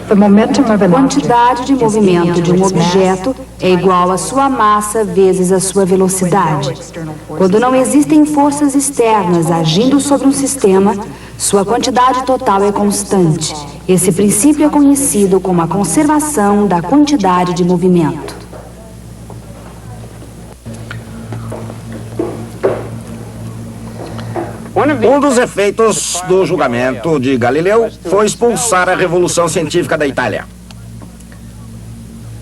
A quantidade de movimento de um objeto é igual à sua massa vezes a sua velocidade. Quando não existem forças externas agindo sobre um sistema, sua quantidade total é constante. Esse princípio é conhecido como a conservação da quantidade de movimento. Um dos efeitos do julgamento de Galileu foi expulsar a Revolução Científica da Itália.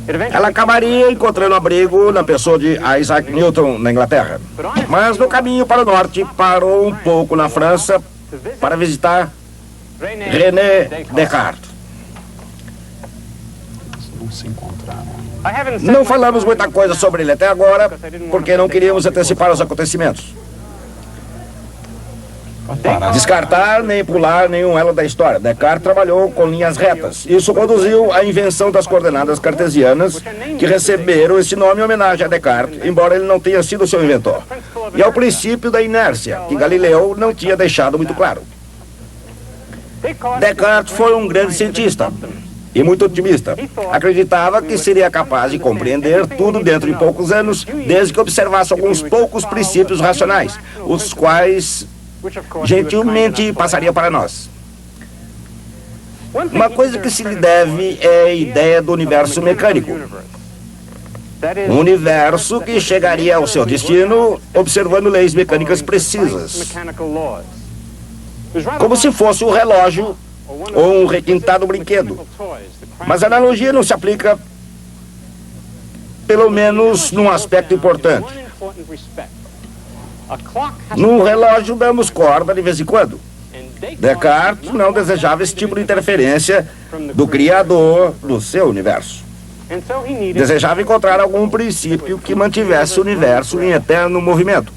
Ela acabaria encontrando abrigo na pessoa de Isaac Newton, na Inglaterra. Mas no caminho para o norte, parou um pouco na França para visitar René Descartes. Não falamos muita coisa sobre ele até agora, porque não queríamos antecipar os acontecimentos. Descartar nem pular nenhum elo da história. Descartes trabalhou com linhas retas. Isso conduziu à invenção das coordenadas cartesianas, que receberam esse nome em homenagem a Descartes, embora ele não tenha sido seu inventor. E ao princípio da inércia, que Galileu não tinha deixado muito claro. Descartes foi um grande cientista e muito otimista. Acreditava que seria capaz de compreender tudo dentro de poucos anos, desde que observasse alguns poucos princípios racionais, os quais gentilmente passaria para nós. Uma coisa que se lhe deve é a ideia do universo mecânico. Um universo que chegaria ao seu destino observando leis mecânicas precisas. Como se fosse um relógio ou um requintado brinquedo. Mas a analogia não se aplica, pelo menos num aspecto importante. No relógio damos corda de vez em quando. Descartes não desejava esse tipo de interferência do Criador do seu universo. Desejava encontrar algum princípio que mantivesse o universo em eterno movimento.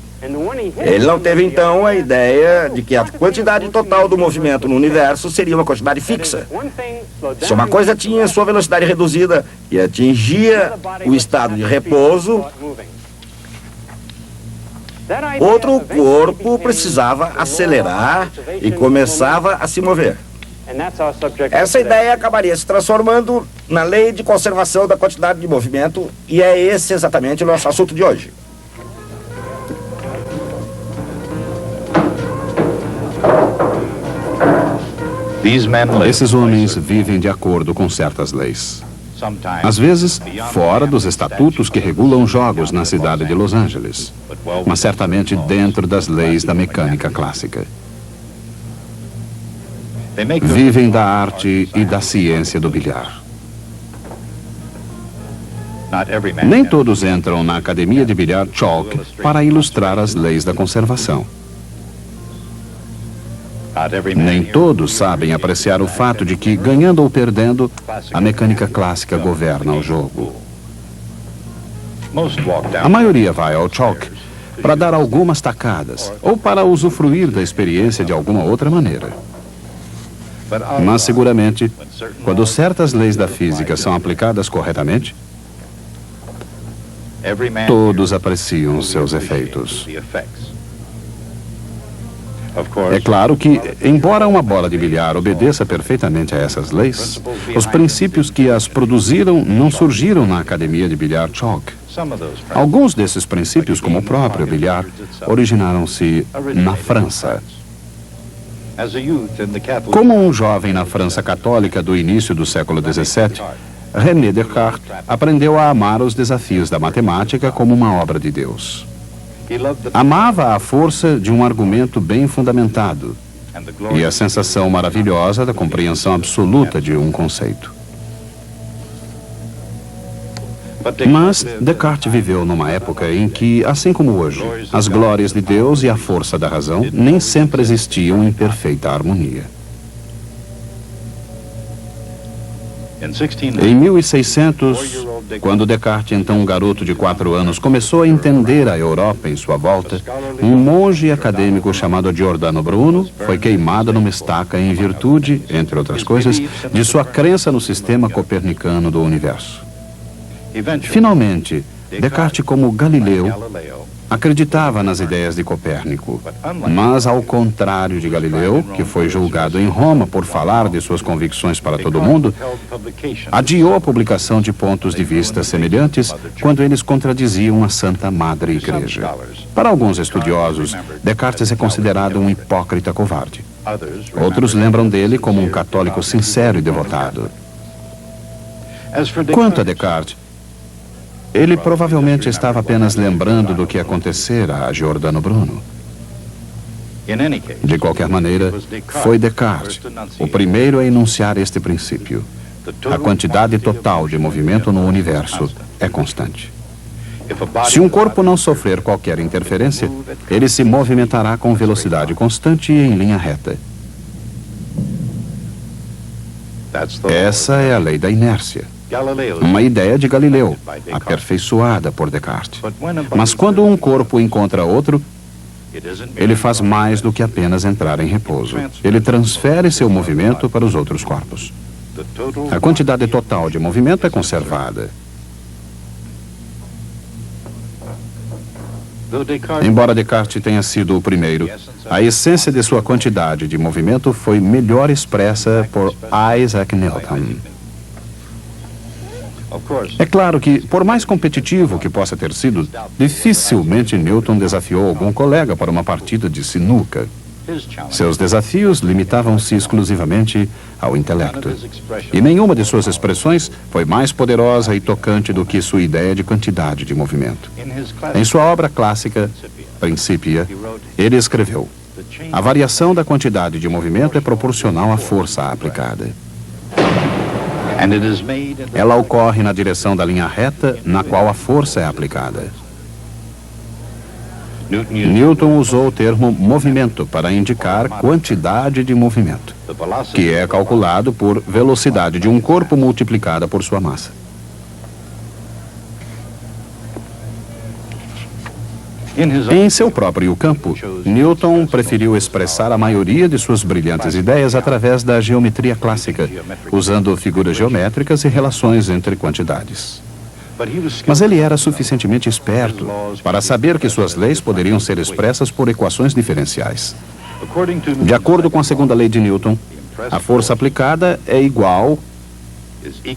Ele não teve então a ideia de que a quantidade total do movimento no universo seria uma quantidade fixa. Se uma coisa tinha sua velocidade reduzida e atingia o estado de repouso, outro corpo precisava acelerar e começava a se mover. Essa ideia acabaria se transformando na lei de conservação da quantidade de movimento, e é esse exatamente o nosso assunto de hoje. Esses homens vivem de acordo com certas leis. Às vezes, fora dos estatutos que regulam jogos na cidade de Los Angeles, mas certamente dentro das leis da mecânica clássica. Vivem da arte e da ciência do bilhar. Nem todos entram na academia de bilhar Chalk para ilustrar as leis da conservação. Nem todos sabem apreciar o fato de que, ganhando ou perdendo, a mecânica clássica governa o jogo. A maioria vai ao Chalk para dar algumas tacadas ou para usufruir da experiência de alguma outra maneira. Mas, seguramente, quando certas leis da física são aplicadas corretamente, todos apreciam seus efeitos. É claro que, embora uma bola de bilhar obedeça perfeitamente a essas leis, os princípios que as produziram não surgiram na academia de bilhar Chalk. Alguns desses princípios, como o próprio bilhar, originaram-se na França. Como um jovem na França católica do início do século XVII, René Descartes aprendeu a amar os desafios da matemática como uma obra de Deus. Amava a força de um argumento bem fundamentado e a sensação maravilhosa da compreensão absoluta de um conceito. Mas Descartes viveu numa época em que, assim como hoje, as glórias de Deus e a força da razão nem sempre existiam em perfeita harmonia. Em 1600, quando Descartes, então um garoto de 4 anos, começou a entender a Europa em sua volta, um monge acadêmico chamado Giordano Bruno foi queimado numa estaca em virtude, entre outras coisas, de sua crença no sistema copernicano do universo. Finalmente, Descartes, como Galileu, acreditava nas ideias de Copérnico, mas, ao contrário de Galileu, que foi julgado em Roma por falar de suas convicções para todo mundo, adiou a publicação de pontos de vista semelhantes quando eles contradiziam a Santa Madre Igreja. Para alguns estudiosos, Descartes é considerado um hipócrita covarde. Outros lembram dele como um católico sincero e devotado. Quanto a Descartes, ele provavelmente estava apenas lembrando do que acontecera a Giordano Bruno. De qualquer maneira, foi Descartes o primeiro a enunciar este princípio. A quantidade total de movimento no universo é constante. Se um corpo não sofrer qualquer interferência, ele se movimentará com velocidade constante e em linha reta. Essa é a lei da inércia. Uma ideia de Galileu, aperfeiçoada por Descartes. Mas quando um corpo encontra outro, ele faz mais do que apenas entrar em repouso. Ele transfere seu movimento para os outros corpos. A quantidade total de movimento é conservada. Embora Descartes tenha sido o primeiro, a essência de sua quantidade de movimento foi melhor expressa por Isaac Newton. É claro que, por mais competitivo que possa ter sido, dificilmente Newton desafiou algum colega para uma partida de sinuca. Seus desafios limitavam-se exclusivamente ao intelecto. E nenhuma de suas expressões foi mais poderosa e tocante do que sua ideia de quantidade de movimento. Em sua obra clássica, Principia, ele escreveu: a variação da quantidade de movimento é proporcional à força aplicada. Ela ocorre na direção da linha reta na qual a força é aplicada. Newton usou o termo movimento para indicar quantidade de movimento, que é calculado por velocidade de um corpo multiplicada por sua massa. Em seu próprio campo, Newton preferiu expressar a maioria de suas brilhantes ideias através da geometria clássica, usando figuras geométricas e relações entre quantidades. Mas ele era suficientemente esperto para saber que suas leis poderiam ser expressas por equações diferenciais. De acordo com a segunda lei de Newton, a força aplicada é igual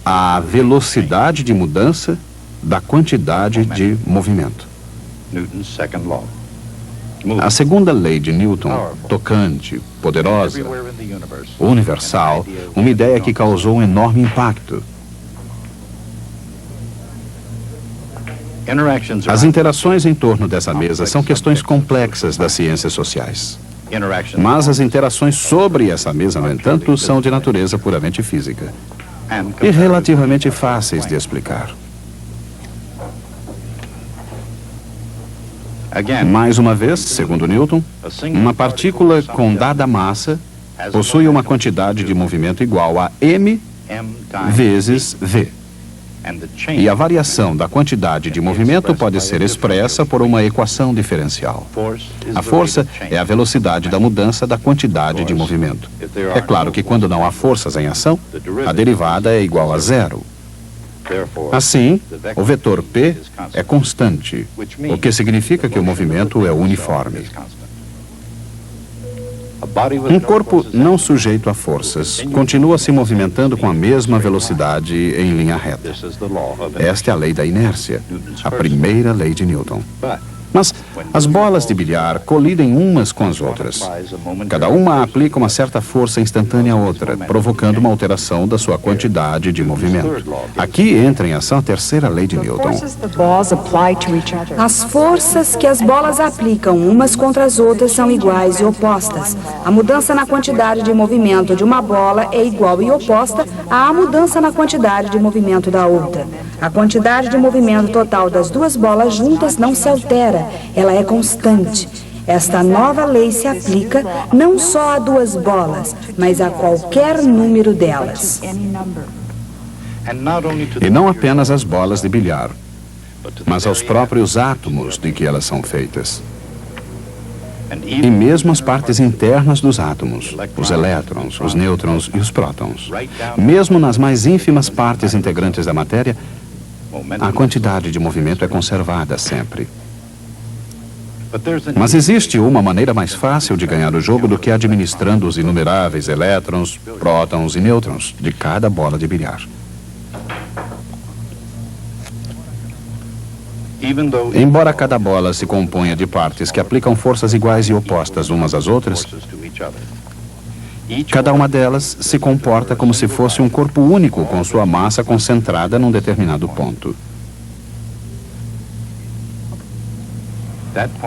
à velocidade de mudança da quantidade de movimento. A segunda lei de Newton, tocante, poderosa, universal, uma ideia que causou um enorme impacto. As interações em torno dessa mesa são questões complexas das ciências sociais. Mas as interações sobre essa mesa, no entanto, são de natureza puramente física e relativamente fáceis de explicar. Mais uma vez, segundo Newton, uma partícula com dada massa possui uma quantidade de movimento igual a m vezes v. E a variação da quantidade de movimento pode ser expressa por uma equação diferencial. A força é a velocidade da mudança da quantidade de movimento. É claro que quando não há forças em ação, a derivada é igual a zero. Assim, o vetor P é constante, o que significa que o movimento é uniforme. Um corpo não sujeito a forças continua se movimentando com a mesma velocidade em linha reta. Esta é a lei da inércia, a primeira lei de Newton. Mas as bolas de bilhar colidem umas com as outras. Cada uma aplica uma certa força instantânea à outra, provocando uma alteração da sua quantidade de movimento. Aqui entra em ação a terceira lei de Newton. As forças que as bolas aplicam umas contra as outras são iguais e opostas. A mudança na quantidade de movimento de uma bola é igual e oposta à mudança na quantidade de movimento da outra. A quantidade de movimento total das duas bolas juntas não se altera, ela é constante. Esta nova lei se aplica não só a duas bolas, mas a qualquer número delas. E não apenas as bolas de bilhar, mas aos próprios átomos de que elas são feitas. E mesmo as partes internas dos átomos, os elétrons, os nêutrons e os prótons. Mesmo nas mais ínfimas partes integrantes da matéria, a quantidade de movimento é conservada sempre. Mas existe uma maneira mais fácil de ganhar o jogo do que administrando os inumeráveis elétrons, prótons e nêutrons de cada bola de bilhar. Embora cada bola se componha de partes que aplicam forças iguais e opostas umas às outras, cada uma delas se comporta como se fosse um corpo único com sua massa concentrada num determinado ponto.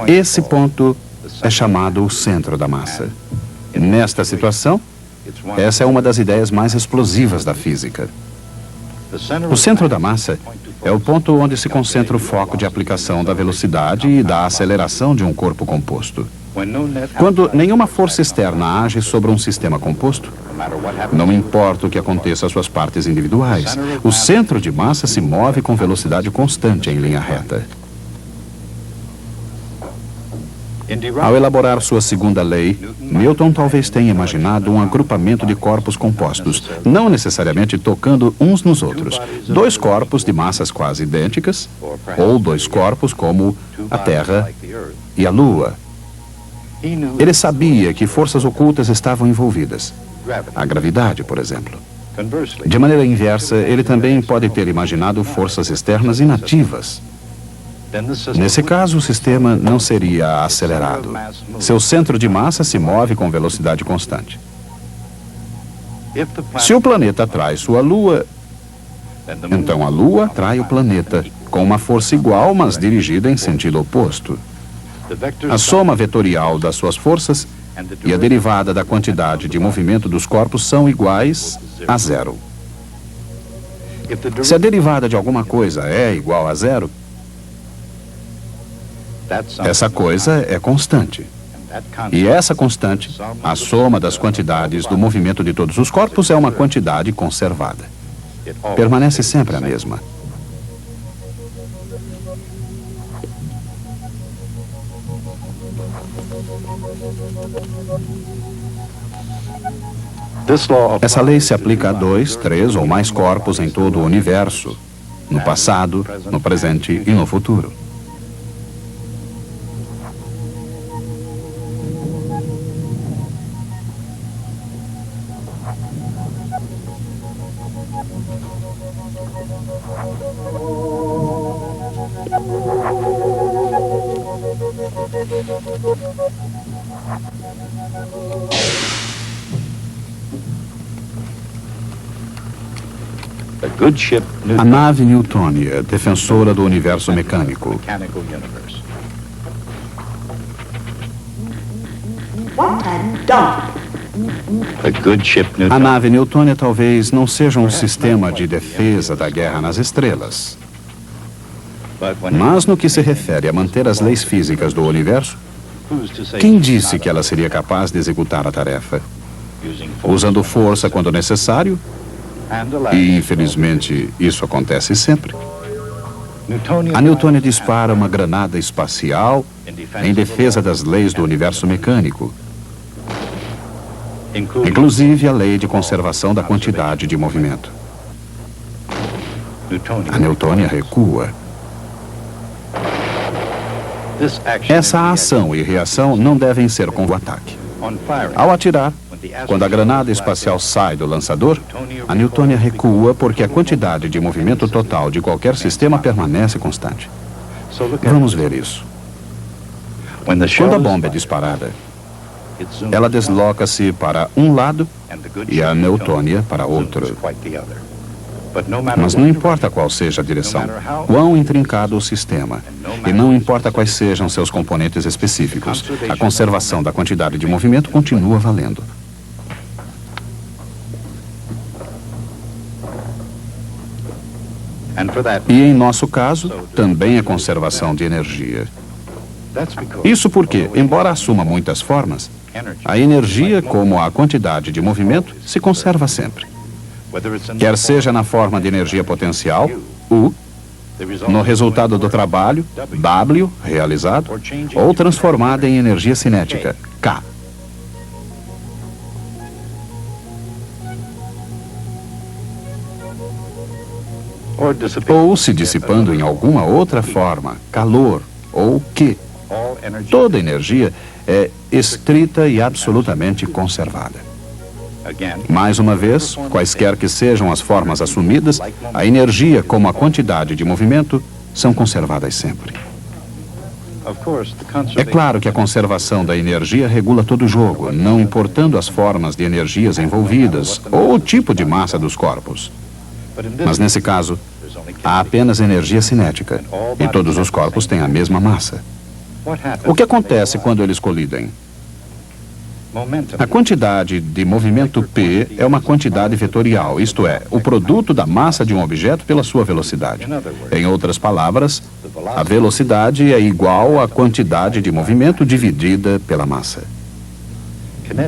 Esse ponto é chamado o centro da massa. Nesta situação, essa é uma das ideias mais explosivas da física. O centro da massa é o ponto onde se concentra o foco de aplicação da velocidade e da aceleração de um corpo composto. Quando nenhuma força externa age sobre um sistema composto, não importa o que aconteça às suas partes individuais, o centro de massa se move com velocidade constante em linha reta. Ao elaborar sua segunda lei, Newton talvez tenha imaginado um agrupamento de corpos compostos, não necessariamente tocando uns nos outros. Dois corpos de massas quase idênticas, ou dois corpos como a Terra e a Lua. Ele sabia que forças ocultas estavam envolvidas. A gravidade, por exemplo. De maneira inversa, ele também pode ter imaginado forças externas inativas. Nesse caso, o sistema não seria acelerado. Seu centro de massa se move com velocidade constante. Se o planeta atrai sua Lua, então a Lua atrai o planeta, com uma força igual, mas dirigida em sentido oposto. A soma vetorial das suas forças e a derivada da quantidade de movimento dos corpos são iguais a zero. Se a derivada de alguma coisa é igual a zero, essa coisa é constante. E essa constante, a soma das quantidades do movimento de todos os corpos, é uma quantidade conservada. Permanece sempre a mesma. Essa lei se aplica a 2, 3 ou mais corpos em todo o universo, no passado, no presente e no futuro. A nave newtônia, defensora do universo mecânico. A nave newtônia talvez não seja um sistema de defesa da guerra nas estrelas. Mas no que se refere a manter as leis físicas do universo, quem disse que ela seria capaz de executar a tarefa? Usando força quando necessário? E, infelizmente, isso acontece sempre. A newtônia dispara uma granada espacial em defesa das leis do universo mecânico, inclusive a lei de conservação da quantidade de movimento. A newtônia recua. Essa ação e reação não devem ser como ataque. Ao atirar, quando a granada espacial sai do lançador, a newtônia recua porque a quantidade de movimento total de qualquer sistema permanece constante. Vamos ver isso. Quando a bomba é disparada, ela desloca-se para um lado e a newtônia para outro. Mas não importa qual seja a direção, quão intrincado o sistema, e não importa quais sejam seus componentes específicos, a conservação da quantidade de movimento continua valendo. E em nosso caso, também a conservação de energia. Isso porque, embora assuma muitas formas, a energia, como a quantidade de movimento, se conserva sempre. Quer seja na forma de energia potencial, U, no resultado do trabalho, W, realizado, ou transformada em energia cinética, K. Ou se dissipando em alguma outra forma, calor, ou Q, Toda energia é estrita e absolutamente conservada. Mais uma vez, quaisquer que sejam as formas assumidas, a energia como a quantidade de movimento são conservadas sempre. É claro que a conservação da energia regula todo o jogo, não importando as formas de energias envolvidas ou o tipo de massa dos corpos. Mas nesse caso, há apenas energia cinética e todos os corpos têm a mesma massa. O que acontece quando eles colidem? A quantidade de movimento P é uma quantidade vetorial, isto é, o produto da massa de um objeto pela sua velocidade. Em outras palavras, a velocidade é igual à quantidade de movimento dividida pela massa.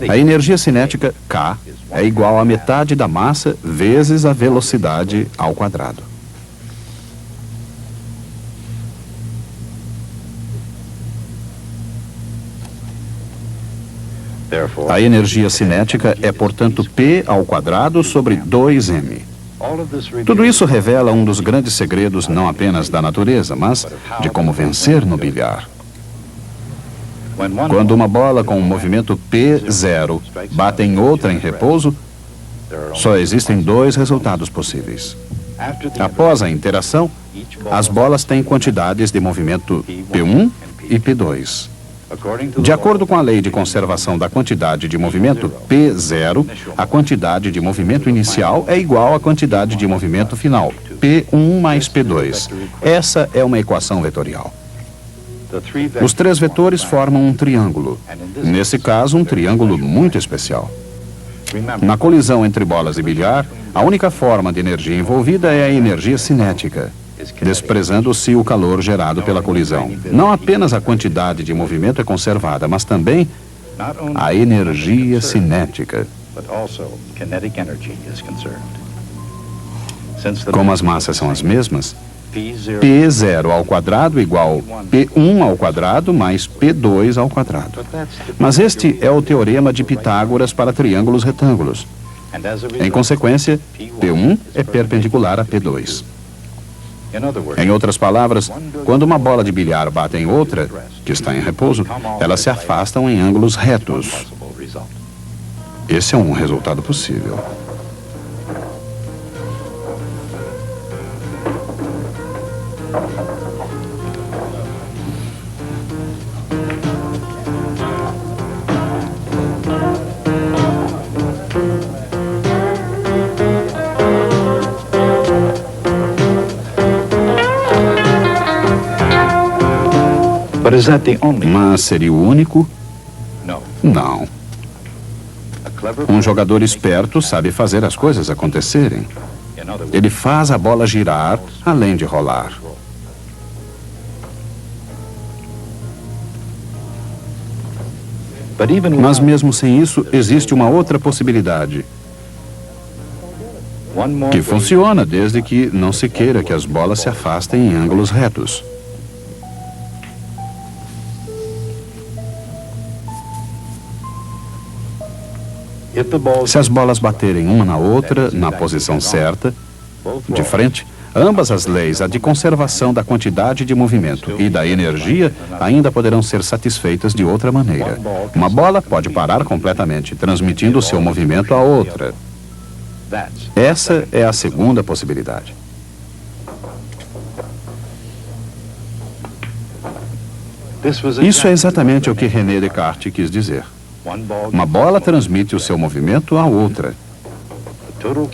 A energia cinética, K, é igual à metade da massa vezes a velocidade ao quadrado. A energia cinética é, portanto, P ao quadrado sobre 2m. Tudo isso revela um dos grandes segredos não apenas da natureza, mas de como vencer no bilhar. Quando uma bola com um movimento P0 bate em outra em repouso, só existem dois resultados possíveis. Após a interação, as bolas têm quantidades de movimento P1 e P2. De acordo com a lei de conservação da quantidade de movimento P0, a quantidade de movimento inicial é igual à quantidade de movimento final, P1 mais P2. Essa é uma equação vetorial. Os três vetores formam um triângulo. Nesse caso, um triângulo muito especial. Na colisão entre bolas de bilhar, a única forma de energia envolvida é a energia cinética, desprezando-se o calor gerado pela colisão. Não apenas a quantidade de movimento é conservada, mas também a energia cinética. Como as massas são as mesmas, P0 ao quadrado igual P1 ao quadrado mais P2 ao quadrado. Mas este é o teorema de Pitágoras para triângulos retângulos. Em consequência, P1 é perpendicular a P2. Em outras palavras, quando uma bola de bilhar bate em outra, que está em repouso, elas se afastam em ângulos retos. Esse é um resultado possível. Mas seria o único? Não. Um jogador esperto sabe fazer as coisas acontecerem. Ele faz a bola girar, além de rolar. Mas mesmo sem isso, existe uma outra possibilidade, que funciona desde que não se queira que as bolas se afastem em ângulos retos. Se as bolas baterem uma na outra, na posição certa, de frente, ambas as leis, a de conservação da quantidade de movimento e da energia, ainda poderão ser satisfeitas de outra maneira. Uma bola pode parar completamente, transmitindo o seu movimento à outra. Essa é a segunda possibilidade. Isso é exatamente o que René Descartes quis dizer. Uma bola transmite o seu movimento à outra.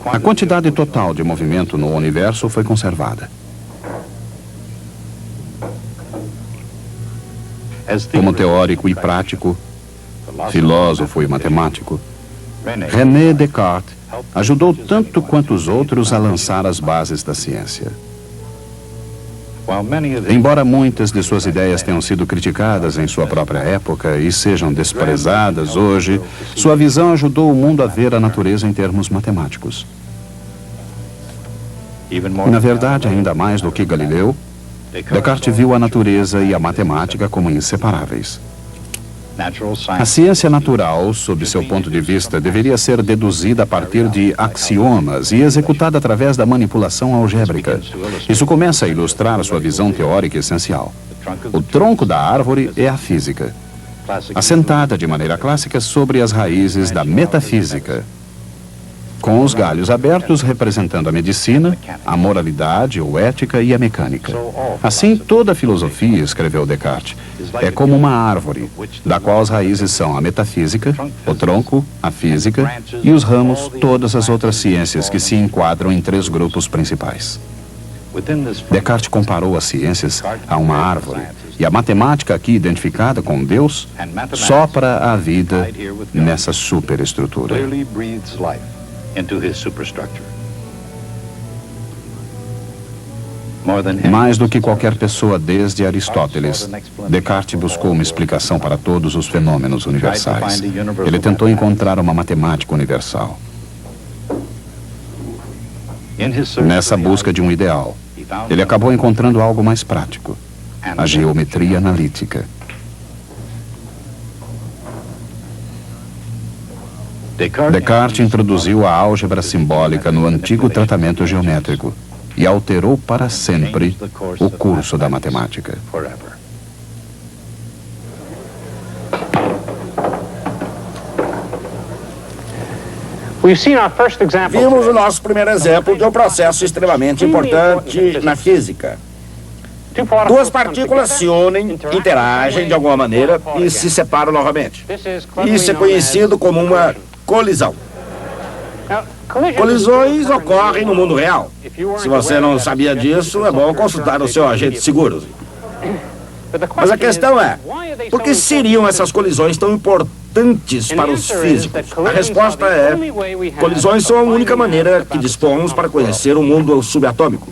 A quantidade total de movimento no universo foi conservada. Como teórico e prático, filósofo e matemático, René Descartes ajudou tanto quanto os outros a lançar as bases da ciência. Embora muitas de suas ideias tenham sido criticadas em sua própria época e sejam desprezadas hoje, sua visão ajudou o mundo a ver a natureza em termos matemáticos. Na verdade, ainda mais do que Galileu, Descartes viu a natureza e a matemática como inseparáveis. A ciência natural, sob seu ponto de vista, deveria ser deduzida a partir de axiomas e executada através da manipulação algébrica. Isso começa a ilustrar sua visão teórica essencial. O tronco da árvore é a física, assentada de maneira clássica sobre as raízes da metafísica, com os galhos abertos representando a medicina, a moralidade ou ética e a mecânica. Assim, toda a filosofia, escreveu Descartes, é como uma árvore, da qual as raízes são a metafísica, o tronco, a física, e os ramos, todas as outras ciências que se enquadram em 3 grupos principais. Descartes comparou as ciências a uma árvore, e a matemática aqui identificada com Deus sopra a vida nessa superestrutura. Mais do que qualquer pessoa desde Aristóteles, Descartes buscou uma explicação para todos os fenômenos universais. Ele tentou encontrar uma matemática universal. Nessa busca de um ideal, ele acabou encontrando algo mais prático: a geometria analítica. Descartes introduziu a álgebra simbólica no antigo tratamento geométrico e alterou para sempre o curso da matemática. Vimos o nosso primeiro exemplo de um processo extremamente importante na física. 2 partículas se unem, interagem de alguma maneira e se separam novamente. Isso é conhecido como uma colisão. Colisões ocorrem no mundo real. Se você não sabia disso, é bom consultar o seu agente de seguros. Mas a questão é, por que seriam essas colisões tão importantes para os físicos? A resposta é, colisões são a única maneira que dispomos para conhecer o mundo subatômico.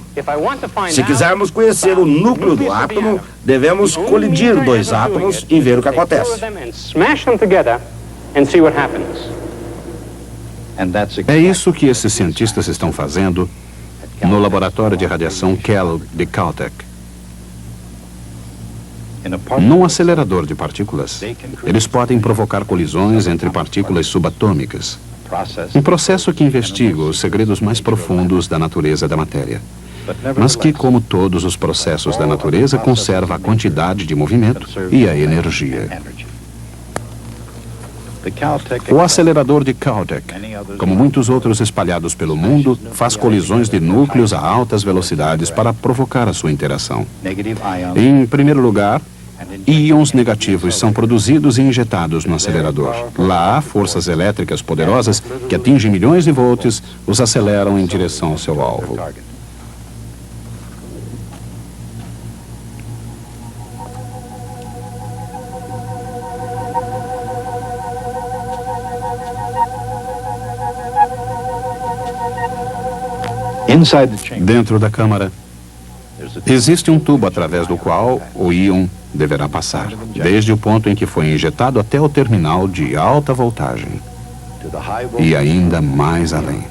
Se quisermos conhecer o núcleo do átomo, devemos colidir 2 átomos e ver o que acontece. É isso que esses cientistas estão fazendo no laboratório de radiação Kellogg de Caltech. Num acelerador de partículas, eles podem provocar colisões entre partículas subatômicas. Um processo que investiga os segredos mais profundos da natureza da matéria, mas que, como todos os processos da natureza, conserva a quantidade de movimento e a energia. O acelerador de Caltech, como muitos outros espalhados pelo mundo, faz colisões de núcleos a altas velocidades para provocar a sua interação. Em primeiro lugar, íons negativos são produzidos e injetados no acelerador. Lá, forças elétricas poderosas, que atingem milhões de volts, os aceleram em direção ao seu alvo. Dentro da câmara, existe um tubo através do qual o íon deverá passar, desde o ponto em que foi injetado até o terminal de alta voltagem e ainda mais além.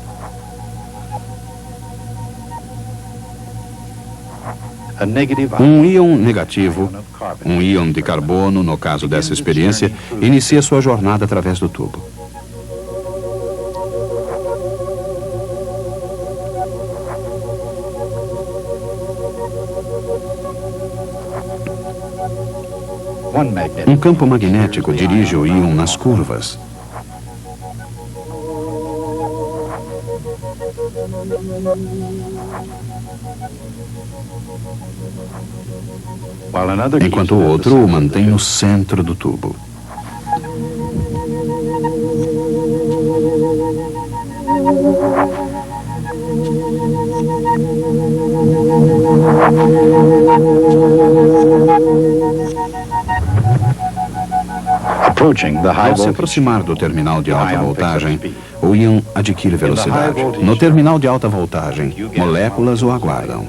Um íon negativo, um íon de carbono, no caso dessa experiência, inicia sua jornada através do tubo. Um campo magnético dirige o íon nas curvas. Enquanto o outro o mantém no centro do tubo. Ao se aproximar do terminal de alta voltagem, o íon adquire velocidade. No terminal de alta voltagem, moléculas o aguardam.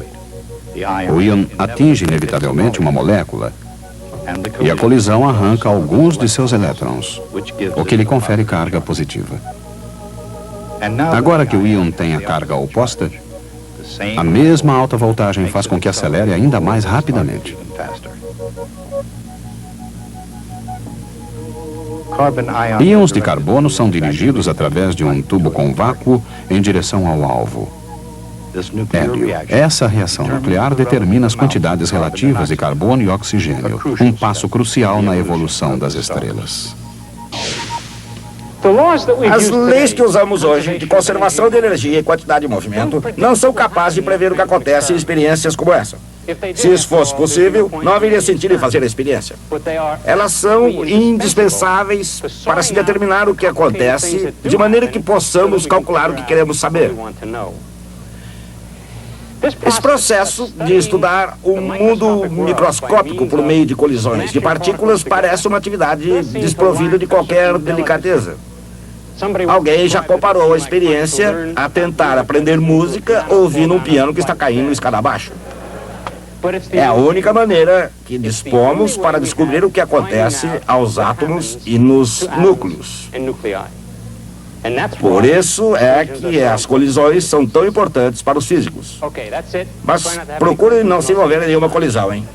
O íon atinge inevitavelmente uma molécula e a colisão arranca alguns de seus elétrons, o que lhe confere carga positiva. Agora que o íon tem a carga oposta, a mesma alta voltagem faz com que acelere ainda mais rapidamente. Íons de carbono são dirigidos através de um tubo com vácuo em direção ao alvo. Hélio. Essa reação nuclear determina as quantidades relativas de carbono e oxigênio, um passo crucial na evolução das estrelas. As leis que usamos hoje, de conservação de energia e quantidade de movimento, não são capazes de prever o que acontece em experiências como essa. Se isso fosse possível, não haveria sentido em fazer a experiência. Elas são indispensáveis para se determinar o que acontece, de maneira que possamos calcular o que queremos saber. Esse processo de estudar o mundo microscópico por meio de colisões de partículas parece uma atividade desprovida de qualquer delicadeza. Alguém já comparou a experiência a tentar aprender música ouvindo um piano que está caindo escada abaixo. É a única maneira que dispomos para descobrir o que acontece aos átomos e nos núcleos. Por isso é que as colisões são tão importantes para os físicos. Mas procure não se envolver em nenhuma colisão, hein?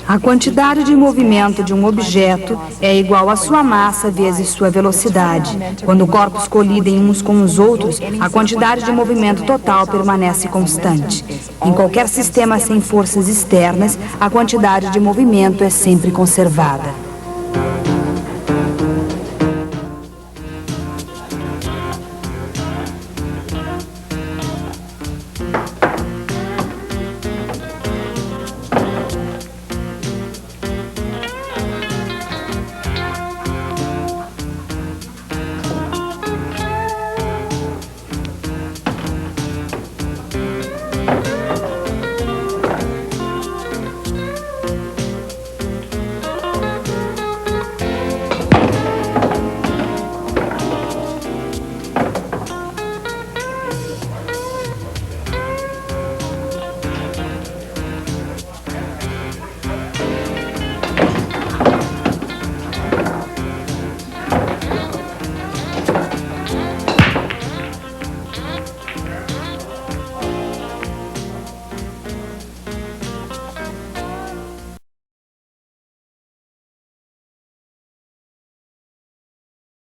A quantidade de movimento de um objeto é igual à sua massa vezes sua velocidade. Quando corpos colidem uns com os outros, a quantidade de movimento total permanece constante. Em qualquer sistema sem forças externas, a quantidade de movimento é sempre conservada.